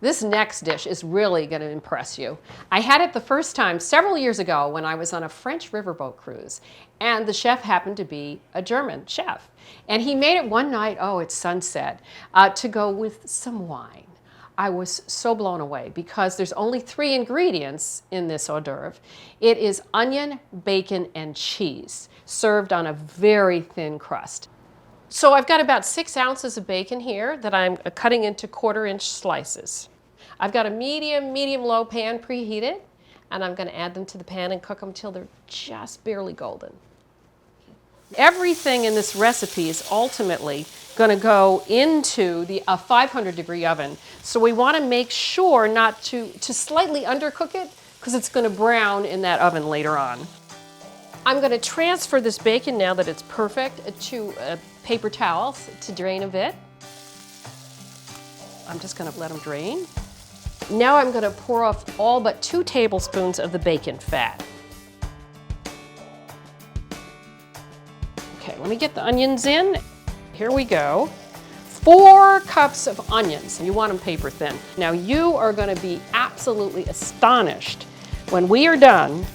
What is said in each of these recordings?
This next dish is really going to impress you. I had it the first time several years ago when I was on a French riverboat cruise, and the chef happened to be a German chef. And he made it one night, oh, it's sunset, to go with some wine. I was so blown away because there's only 3 ingredients in this hors d'oeuvre. It is onion, bacon, and cheese, served on a very thin crust. So I've got about 6 ounces of bacon here that I'm cutting into 1/4-inch slices. I've got a medium-low pan preheated, and I'm going to add them to the pan and cook them till they're just barely golden. Everything in this recipe is ultimately going to go into a 500-degree oven. So we want to make sure not to slightly undercook it because it's going to brown in that oven later on. I'm going to transfer this bacon, now that it's perfect, to paper towels to drain a bit. I'm just going to let them drain. Now I'm going to pour off all but 2 tablespoons of the bacon fat. Okay, let me get the onions in. Here we go. 4 cups of onions. You want them paper thin. Now you are going to be absolutely astonished when we are done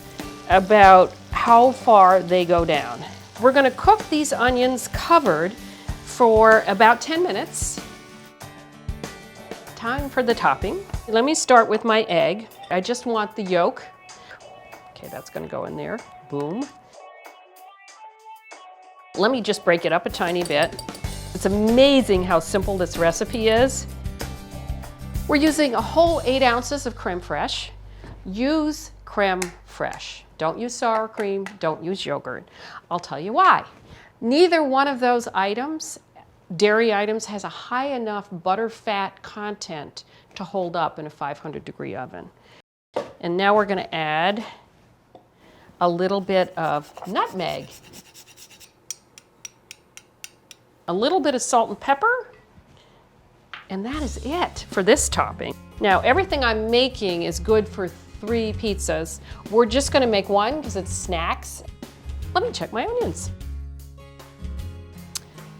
about how far they go down. We're going to cook these onions covered for about 10 minutes. Time for the topping. Let me start with my egg. I just want the yolk. Okay, that's going to go in there. Boom. Let me just break it up a tiny bit. It's amazing how simple this recipe is. We're using a whole 8 ounces of creme fraiche. Use creme fraiche. Don't use sour cream, don't use yogurt. I'll tell you why. Neither one of those items, dairy items, has a high enough butter fat content to hold up in a 500-degree oven. And now we're going to add a little bit of nutmeg, a little bit of salt and pepper, and that is it for this topping. Now, everything I'm making is good for 3 pizzas. We're just going to make 1 because it's snacks. Let me check my onions.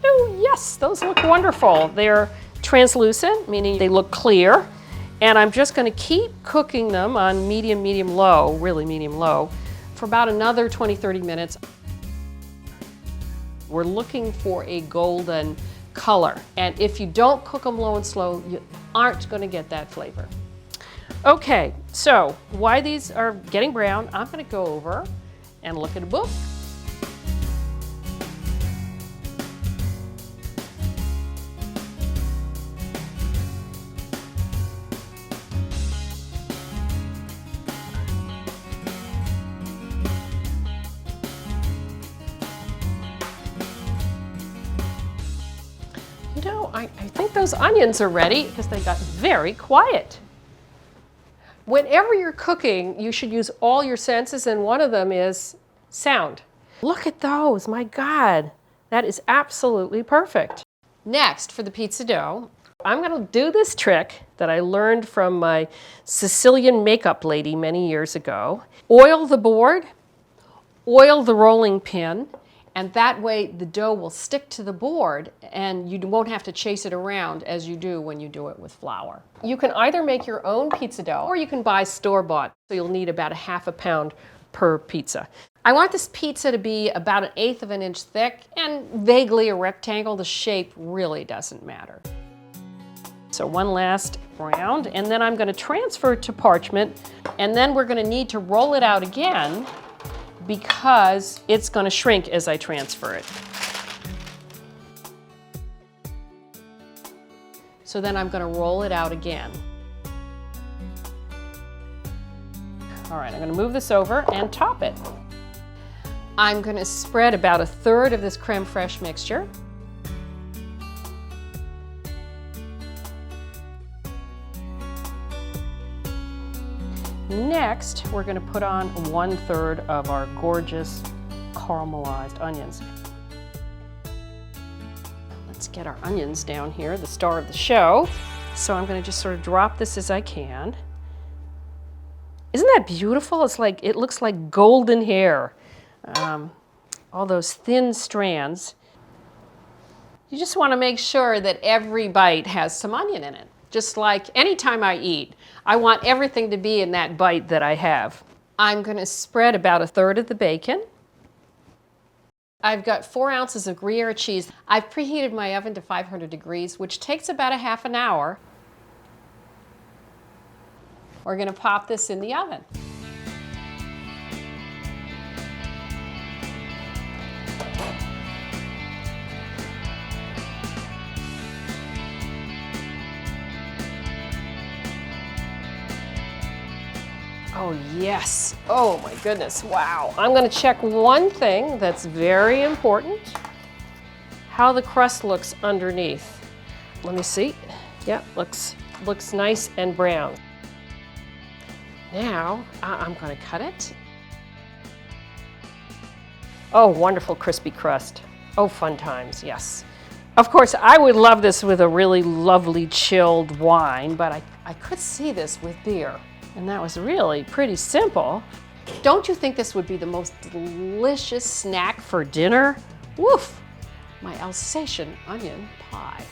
Oh, yes, those look wonderful. They're translucent, meaning they look clear. And I'm just going to keep cooking them on medium-low, really medium-low, for about another 20-30 minutes. We're looking for a golden color. And if you don't cook them low and slow, you aren't going to get that flavor. Okay, so while these are getting brown, I'm going to go over and look at a book. You know, I think those onions are ready because they got very quiet. Whenever you're cooking, you should use all your senses, and one of them is sound. Look at those, my God. That is absolutely perfect. Next, for the pizza dough, I'm going to do this trick that I learned from my Sicilian makeup lady many years ago. Oil the board, oil the rolling pin, and that way the dough will stick to the board and you won't have to chase it around as you do when you do it with flour. You can either make your own pizza dough or you can buy store-bought. So you'll need about 1/2 pound per pizza. I want this pizza to be about 1/8 of an inch thick and vaguely a rectangle. The shape really doesn't matter. So one last round, and then I'm going to transfer it to parchment, and then we're going to need to roll it out again because it's going to shrink as I transfer it. So then I'm going to roll it out again. All right, I'm going to move this over and top it. I'm going to spread about 1/3 of this creme fraiche mixture. Next, we're going to put on 1/3 of our gorgeous caramelized onions. Let's get our onions down here, the star of the show. So I'm going to just sort of drop this as I can. Isn't that beautiful? It's like, it looks like golden hair. All those thin strands. You just want to make sure that every bite has some onion in it. Just like anytime I eat, I want everything to be in that bite that I have. I'm going to spread about 1/3 of the bacon. I've got 4 ounces of Gruyere cheese. I've preheated my oven to 500 degrees, which takes about a half an hour. We're going to pop this in the oven. Oh yes, oh my goodness, wow. I'm gonna check one thing that's very important, how the crust looks underneath. Let me see, yeah, looks nice and brown. Now, I'm gonna cut it. Oh, wonderful crispy crust. Oh, fun times, yes. Of course, I would love this with a really lovely chilled wine, but I could see this with beer. And that was really pretty simple. Don't you think this would be the most delicious snack for dinner? Woof! My Alsatian onion pie.